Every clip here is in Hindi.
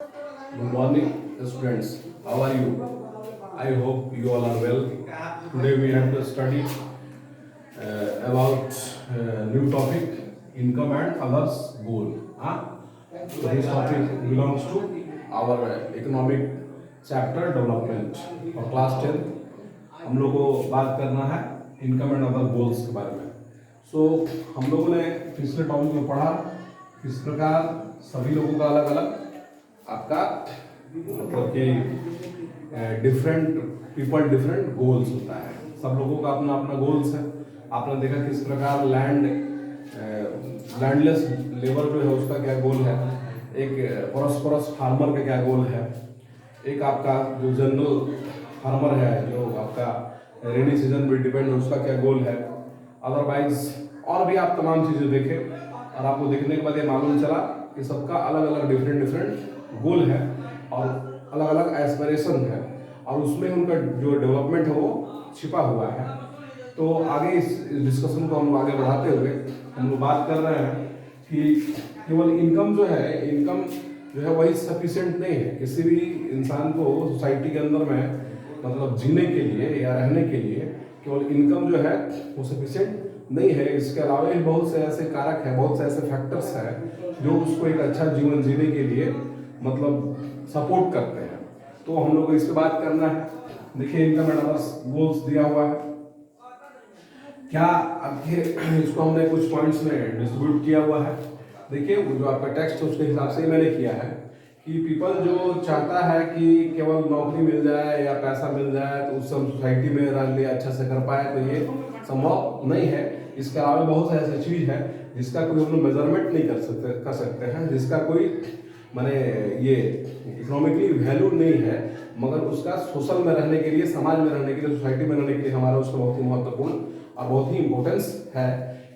Good morning, students. How are you? I hope you all are well. Today we have to study about new topic, income and others goal. Huh? So this topic belongs to our economic chapter development for class 10th. हम लोग को बात करना है इनकम एंड अदर गोल्स के बारे में। हम लोगों ने पिछले टॉपिक में पढ़ा किस प्रकार सभी लोगों का अलग अलग आपका मतलब कि डिफरेंट पीपल डिफरेंट गोल्स होता है। सब लोगों का अपना अपना गोल्स है। आपने देखा किस प्रकार लैंडलेस लेबर जो है उसका क्या गोल है, एक परस फार्मर का क्या गोल है, एक आपका जो जनरल फार्मर है जो आपका रेनी सीजन पर डिपेंड है उसका क्या गोल है। अदरवाइज और भी आप तमाम चीज़ें देखें और आपको देखने के बाद ये मालूम चला कि सबका अलग अलग डिफरेंट गोल है और अलग अलग एस्पिरेशन है और उसमें उनका जो डेवलपमेंट है वो छिपा हुआ है। तो आगे इस डिस्कशन को हम आगे बढ़ाते हुए हम लोग बात कर रहे हैं कि केवल इनकम जो है वही सफिशिएंट नहीं है। किसी भी इंसान को सोसाइटी के अंदर में मतलब जीने के लिए या रहने के लिए केवल इनकम जो है वो सफिशिएंट नहीं है। इसके अलावा भी बहुत से ऐसे कारक हैं, बहुत से ऐसे फैक्टर्स हैं जो उसको एक अच्छा जीवन जीने के लिए मतलब सपोर्ट करते हैं। तो हम लोग को इस पर बात करना है। देखिए इनकम एंड अदर्स गोल्स दिया हुआ है क्या आपके, इसको हमने कुछ पॉइंट्स में डिस्ट्रीब्यूट किया हुआ है। देखिए वो जो आपका टेक्स्ट है उसके हिसाब से मैंने किया है कि पीपल जो चाहता है कि केवल नौकरी मिल जाए या पैसा मिल जाए तो उससे हम सोसाइटी में रह ले अच्छा से कर पाए, तो ये संभव नहीं है। इसके अलावा बहुत सारी ऐसी चीज़ है जिसका कोई हम लोग मेजरमेंट नहीं कर सकते हैं, जिसका कोई माने ये इकोनॉमिकली वैल्यू नहीं है, मगर उसका सोशल में रहने के लिए, समाज में रहने के लिए, सोसाइटी में रहने के लिए हमारा उसका बहुत ही महत्वपूर्ण और बहुत ही इंपॉर्टेंस है।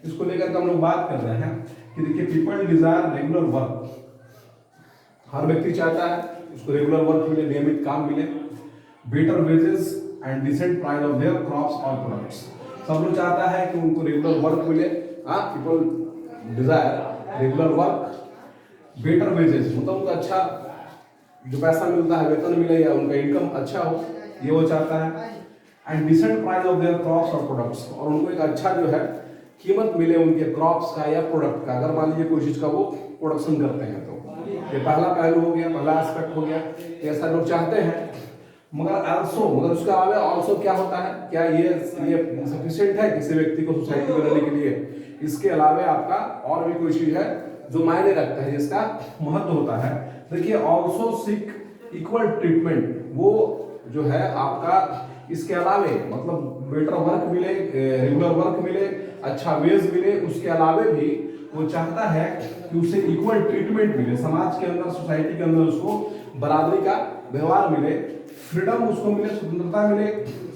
इसको लेकर हम लोग बात कर रहे हैं कि देखिए पीपल डिजायर रेगुलर वर्क। हर व्यक्ति चाहता है उसको रेगुलर वर्क मिले, नियमित काम मिले, better wages and decent price of their crops और प्रोडक्ट्स। सब लोग चाहता है कि उनको रेगुलर वर्क मिले। People desire regular work, better wages मतलब उनका अच्छा जो पैसा मिलता है, वेतन मिले या उनका इनकम अच्छा हो, ये वो चाहता है। And decent price of their crops और प्रोडक्ट्स, और उनको एक अच्छा जो है कीमत मिले उनके क्रॉप्स का या प्रोडक्ट का। अगर मान लीजिए कोई चीज़ का वो प्रोडक्शन करते हैं तो ये पहला पहलू हो गया, पहला एस्पेक्ट हो गया, ऐसा लोग चाहते हैं। मगर उसके अलावा ऑल्सो क्या होता है, क्या ये सफिशिएंट है किसी व्यक्ति को सोसाइटी में रहने के लिए? इसके अलावा आपका और भी कोई चीज़ है जो मायने रखता है, जिसका महत्व होता है। देखिए ऑल्सो सीक इक्वल ट्रीटमेंट, वो जो है आपका इसके अलावे मतलब बेटर वर्क मिले, रेगुलर वर्क मिले, अच्छा वेज मिले, उसके अलावे भी वो चाहता है कि उसे इक्वल ट्रीटमेंट मिले, समाज के अंदर, सोसाइटी के अंदर उसको बराबरी का व्यवहार मिले, फ्रीडम उसको मिले, स्वतंत्रता मिले,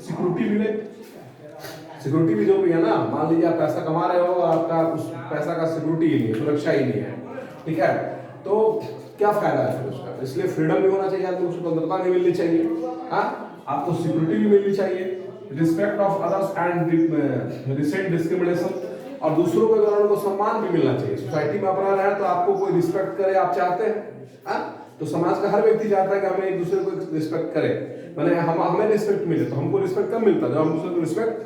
सिक्योरिटी मिले। सिक्योरिटी भी जो भी है ना, मान लीजिए आप पैसा कमा रहे हो और आपका उस पैसा का सिक्योरिटी ही नहीं है, सुरक्षा ही नहीं है, ठीक है, तो क्या फायदा है फिर उसका? इसलिए फ्रीडम भी होना चाहिए, आपको स्वतंत्रता भी मिलनी चाहिए, हाँ, आपको सिक्योरिटी भी मिलनी चाहिए, respect of others and recent discrimination, और दूसरों के द्वारा उनको सम्मान भी मिलना चाहिए। सोसाइटी में अपना रहे तो आपको कोई रिस्पेक्ट करे, आप चाहते हैं, हाँ, तो समाज का हर व्यक्ति चाहता है कि हमें एक दूसरे को रिस्पेक्ट करे, मैंने हमें रिस्पेक्ट मिले। तो हमको रिस्पेक्ट कब मिलता है? जब हम दूसरे को रिस्पेक्ट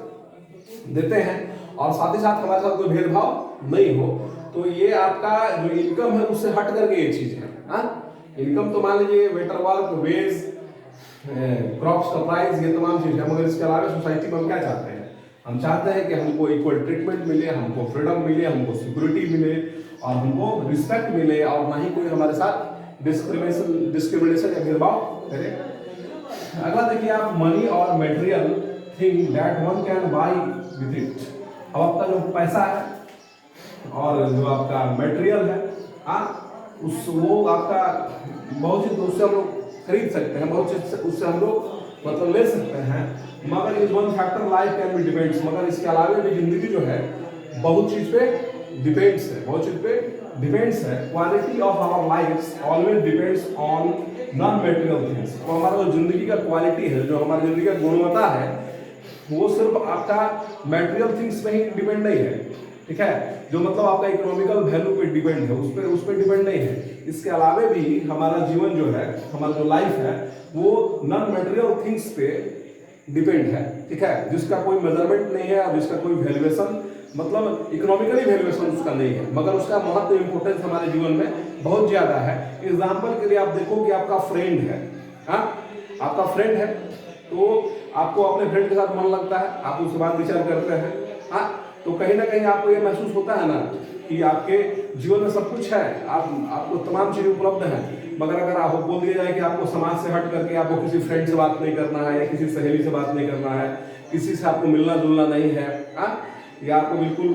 देते हैं और साथ ही साथ हमारे साथ कोई भेदभाव नहीं हो। तो ये आपका जो इनकम है उससे हट करके ये चीज है, हाँ। इनकम तो मान लीजिए बेटर वर्क, वेज, क्रॉप्स का प्राइस, ये तमाम चीज है, मगर इसके अलावा सोसाइटी में हम क्या चाहते हैं? हम चाहते हैं कि हमको इक्वल ट्रीटमेंट मिले, हमको फ्रीडम मिले, हमको सिक्योरिटी मिले और हमको रिस्पेक्ट मिले, और ना ही कोई हमारे साथ डिस्क्रिमिनेशन या भेदभाव करे। अगला देखिए आप, मनी और material thing that one can buy with it. अब आपका जो पैसा है और जो आपका मटेरियल है, हाँ, वो आपका बहुत चीज उससे हम लोग खरीद सकते हैं, बहुत चीज उससे हम लोग मतलब ले सकते हैं, मगर is one factor life can be depends. मगर इसके अलावा भी जिंदगी जो है बहुत चीज पे डिपेंड्स है, बहुत चीज पे डिपेंड्स है। Quality of our life always depends on non material things. तो हमारा जो जिंदगी का क्वालिटी है, जो हमारी जिंदगी का गुणवत्ता है, वो सिर्फ आपका मटेरियल थिंग्स पे ही डिपेंड नहीं है, ठीक है, जो मतलब आपका इकोनॉमिकल वैल्यू पे डिपेंड है, उस पर डिपेंड नहीं है। इसके अलावे भी हमारा जीवन जो है, हमारा जो लाइफ है, वो नॉन मटेरियल थिंग्स पे डिपेंड है, ठीक है, जिसका कोई मेजरमेंट नहीं है और जिसका कोई वैल्यूएशन, मतलब इकोनॉमिकली वैल्यूएशन उसका नहीं है, मगर उसका महत्व इंपोर्टेंस हमारे जीवन में बहुत ज्यादा है। एग्जाम्पल के लिए आप देखो कि आपका फ्रेंड है, हाँ, आपका फ्रेंड है, तो आपको अपने फ्रेंड के साथ मन लगता है, आप उसके बाद विचार करते हैं, हाँ, तो कहीं ना कहीं आपको ये महसूस होता है ना कि आपके जीवन में सब कुछ है, आपको तमाम चीजें उपलब्ध हैं, मगर अगर आप बोल दिया जाए कि आपको समाज से हट करके आपको किसी फ्रेंड से बात नहीं करना है, या किसी सहेली से बात नहीं करना है, किसी से आपको मिलना जुलना नहीं है, हाँ, या आपको बिल्कुल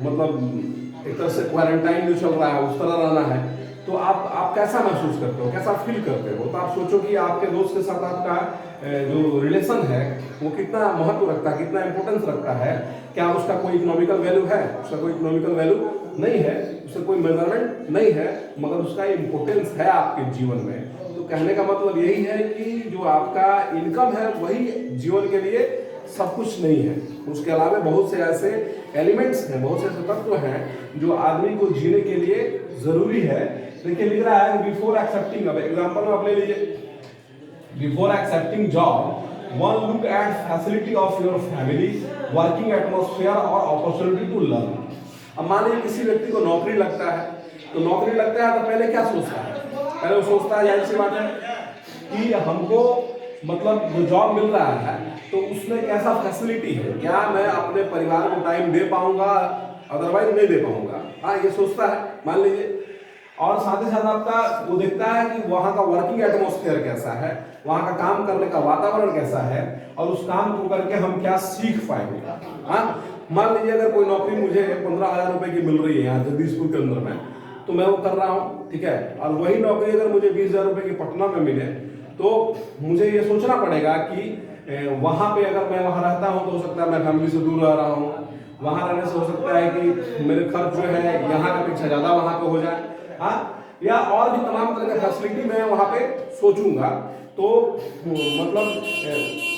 मतलब एक तरह से क्वारंटाइन जो चल रहा है उस तरह रहना है, तो आप कैसा महसूस करते हो, कैसा फील करते हो? तो आप सोचो कि आपके दोस्त के साथ आपका जो रिलेशन है वो कितना महत्व रखता है, कितना इंपॉर्टेंस रखता है। क्या उसका कोई इकोनॉमिकल वैल्यू है? उसका कोई इकोनॉमिकल वैल्यू नहीं है, उसका कोई मेजरमेंट नहीं है, मगर उसका इंपॉर्टेंस है आपके जीवन में। तो कहने का मतलब यही है कि जो आपका इनकम है वही जीवन के लिए सब कुछ नहीं है, उसके अलावा बहुत से ऐसे एलिमेंट्स हैं, बहुत से ऐसे तत्व हैं जो आदमी को जीने के लिए जरूरी है। देखिए लिख रहा है बिफोर एक्सेप्टिंग, अब एग्जांपल में आप ले लीजिए, before accepting job one look at facility of your family, working atmosphere और अपॉर्चुनिटी टू लर्न। अब मान लीजिए किसी व्यक्ति को नौकरी लगता है, तो नौकरी लगता है तो पहले क्या सोचता है? पहले वो सोचता है, जाहिर सी बात है कि हमको मतलब जो जॉब मिल रहा है तो उसमें कैसा फैसिलिटी है, क्या मैं अपने परिवार को टाइम दे पाऊंगा, अदरवाइज नहीं दे पाऊंगा, हाँ, ये सोचता है मान लीजिए। और साथ ही साथ आपका वो देखता है कि वहाँ का वर्किंग एटमॉस्फेयर कैसा है, वहाँ का काम करने का वातावरण कैसा है, और उस काम को करके हम क्या सीख पाएंगे। हाँ, मान लीजिए अगर कोई नौकरी मुझे 15,000 रुपए की मिल रही है यहाँ जगदीशपुर के अंदर में, तो मैं वो कर रहा हूँ, ठीक है, और वही नौकरी अगर मुझे 20,000 रुपए की पटना में मिले, तो मुझे ये सोचना पड़ेगा कि वहाँ पे अगर मैं वहाँ रहता हूँ तो हो सकता है मैं फैमिली से दूर रह रहा हूँ, वहाँ रहने से हो सकता है कि मेरे खर्च जो है यहाँ के अपेक्षा ज़्यादा वहाँ पे हो जाए, हाँ, या और भी तमाम तरह का फैसिलिटी मैं वहाँ पे सोचूंगा। तो मतलब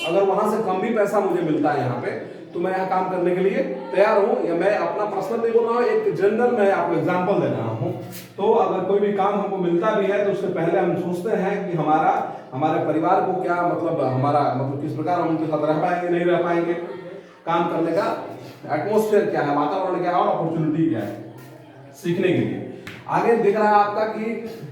अगर वहाँ से कम भी पैसा मुझे मिलता है यहाँ पे, तो मैं यहाँ काम करने के लिए तैयार हूँ। या मैं अपना पर्सनल नहीं बोल रहा हूँ, एक जनरल मैं आपको एग्जांपल दे रहा हूँ। तो अगर कोई भी काम हमको मिलता भी है तो उससे पहले हम सोचते हैं कि हमारे परिवार को क्या मतलब हमारा मतलब किस प्रकार हम उनके साथ रह पाएंगे, नहीं रह पाएंगे, काम करने का एटमोस्फेयर क्या है, वातावरण क्या है, और अपॉर्चुनिटी क्या है सीखने के लिए। आगे दिख रहा है आपका कि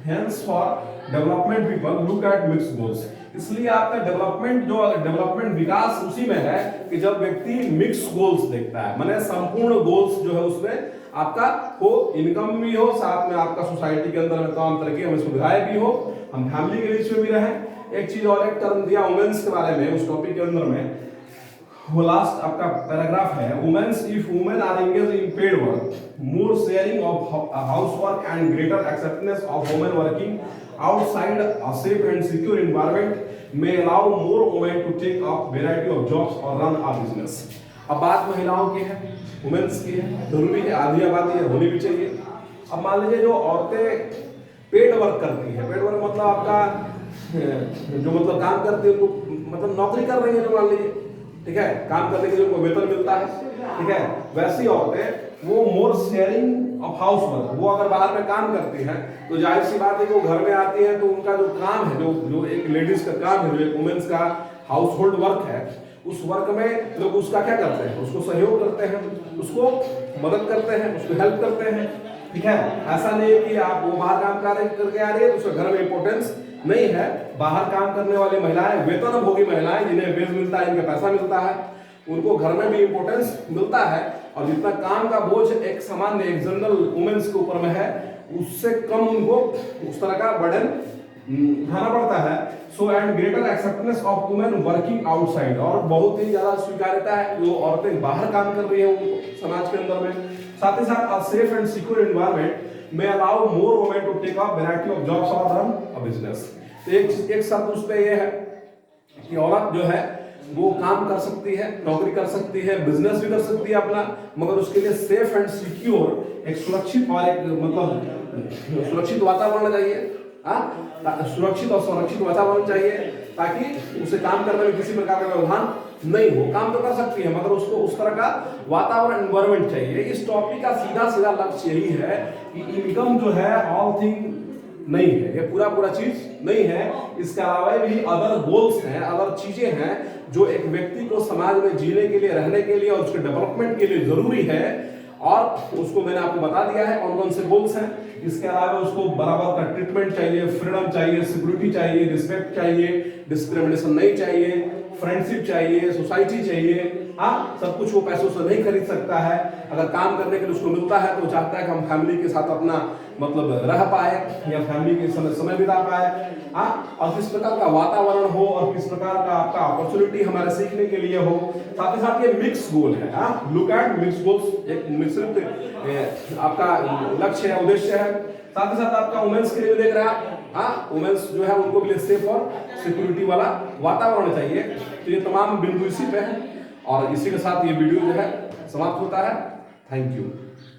hence for development people look at mixed goals. इसलिए आपका डेवलपमेंट विकास उसी में है कि जब व्यक्ति मिक्स गोल्स देखता है, माने संपूर्ण गोल्स जो है उसमें आपका हो, इनकम भी हो, साथ में आपका सोसाइटी के अंदर में तमाम तरह की हमें सुविधाएं भी हो, हम फैमिली के बीच में भी रहें। एक चीज और एक टर्म दिया वुमेन्स के बारे में उस टॉपिक के अंदर में, वो लास्ट आपका पैराग्राफ है, women's if women are engage in paid work, more sharing of house work and greater acceptance of women working outside a safe and secure environment may allow more women to take up variety of jobs or run a business। अब बात महिलाओं की है, वुमेन्स की है, जरूरी है, आधी आबादी है, होनी भी चाहिए। अब मान लीजिए जो औरतें पेड वर्क करती है, पेड वर्क मतलब आपका जो मतलब काम करती है, मतलब नौकरी कर रही है जो मान लीजिए, ठीक है, काम करने के लिए उनको वेतन मिलता है, ठीक है, वैसी औरतें वो मोर शेयरिंग ऑफ हाउस वर्क, वो अगर बाहर में काम करती हैं तो जाहिर सी बात है कि वो घर में आती हैं तो उनका जो काम है, जो एक लेडीज का काम है, जो एक वुमेन्स का हाउस होल्ड वर्क है, उस वर्क में लोग उसका क्या करते हैं, उसको सहयोग करते हैं, उसको मदद करते हैं, उसको हेल्प करते हैं, ठीक है। ऐसा नहीं है कि आप वो बाहर काम करके आ रही है तो उसका घर में इंपॉर्टेंस नहीं है। बाहर काम करने वाली महिलाएं, वेतनभोगी महिलाएं, जिन्हें वेज मिलता है, इनका पैसा मिलता है, उनको घर में भी इंपॉर्टेंस मिलता है। और जितना काम का बोझ एक सामान्य एक जनरल वुमेन्स के ऊपर में है, उससे कम उनको उस तरह का बर्डन उठाना पड़ता है। So and greater acceptance of women working outside, और बहुत ही ज्यादा स्वीकार्यता है जो औरतें बाहर काम कर रही है उनको समाज के अंदर में। साथ ही साथ a safe and secure environment में allow more women to take up variety of jobs और रन अ बिजनेस। तो एक शब्द उस पे ये है कि औरत जो है वो काम कर सकती है, नौकरी कर सकती है, बिजनेस भी कर सकती है अपना, मगर उसके लिए सेफ एंड सिक्योर एक सुरक्षित और एक मतलब सुरक्षित वातावरण चाहिए, सुरक्षित और संरक्षित वातावरण चाहिए, ताकि उसे काम करने में किसी प्रकार का व्यवधान नहीं हो। काम तो कर सकती है मगर उसको उस तरह का वातावरण एनवायरनमेंट चाहिए। इस टॉपिक का सीधा लक्ष्य यही है कि इनकम जो है ऑल थिंग नहीं है, ये पूरा पूरा चीज नहीं है। इसके अलावा भी अदर गोल्स हैं, अदर चीजें हैं जो एक व्यक्ति को समाज में जीने के लिए, रहने के लिए और उसके डेवलपमेंट के लिए जरूरी है, और उसको मैंने आपको बता दिया है कौन कौन से गोल्स हैं। इसके अलावा उसको बराबर का ट्रीटमेंट चाहिए, फ्रीडम चाहिए, सिक्योरिटी चाहिए, रिस्पेक्ट चाहिए, डिस्क्रिमिनेशन नहीं चाहिए, फ्रेंडशिप चाहिए, सोसाइटी चाहिए। हाँ, सब कुछ वो पैसों से नहीं खरीद सकता है। अगर काम करने के लिए उसको मिलता है तो चाहता है कि हम फैमिली के साथ अपना मतलब रह पाए या फैमिली के समय बिता पाए। हाँ, और किस प्रकार का वातावरण हो और किस प्रकार का आपका अपॉर्चुनिटी हमारे सीखने के लिए हो। साथ ही साथ ये मिक्स गोल है। हाँ, लुक एट मिक्स गोल्स, एक मिश्रित आपका लक्ष्य है, उद्देश्य है। साथ ही साथ आपका वुमेन्स के लिए भी देख रहे हैं। हाँ, वुमेन्स जो है उनको भी सेफ और सिक्योरिटी वाला वातावरण चाहिए। तो ये तमाम बिंदु इसी पे है, और इसी के साथ ये वीडियो जो है समाप्त होता है। Thank you.